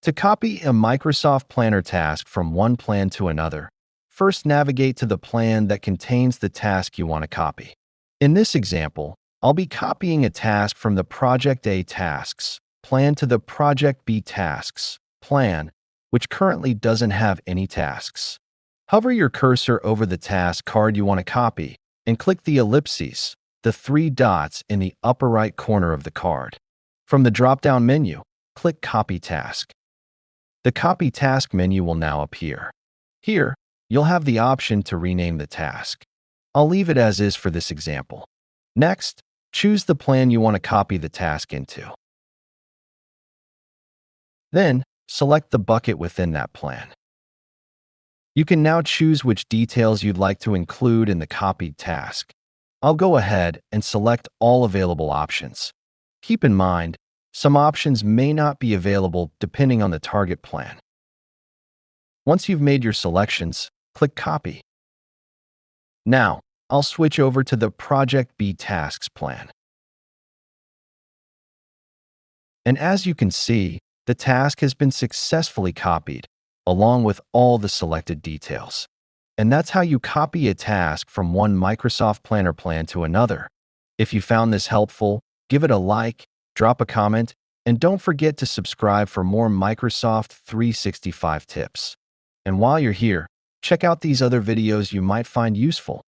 To copy a Microsoft Planner task from one plan to another, first navigate to the plan that contains the task you want to copy. In this example, I'll be copying a task from the Project A tasks plan to the Project B tasks plan, which currently doesn't have any tasks. Hover your cursor over the task card you want to copy and click the ellipses, the three dots in the upper right corner of the card. From the drop-down menu, click Copy Task. The Copy Task menu will now appear. Here, you'll have the option to rename the task. I'll leave it as is for this example. Next, choose the plan you want to copy the task into. Then, select the bucket within that plan. You can now choose which details you'd like to include in the copied task. I'll go ahead and select all available options. Keep in mind, some options may not be available depending on the target plan. Once you've made your selections, click Copy. Now, I'll switch over to the Project B Tasks plan. And as you can see, the task has been successfully copied, along with all the selected details. And that's how you copy a task from one Microsoft Planner plan to another. If you found this helpful, give it a like, drop a comment, and don't forget to subscribe for more Microsoft 365 tips. And while you're here, check out these other videos you might find useful.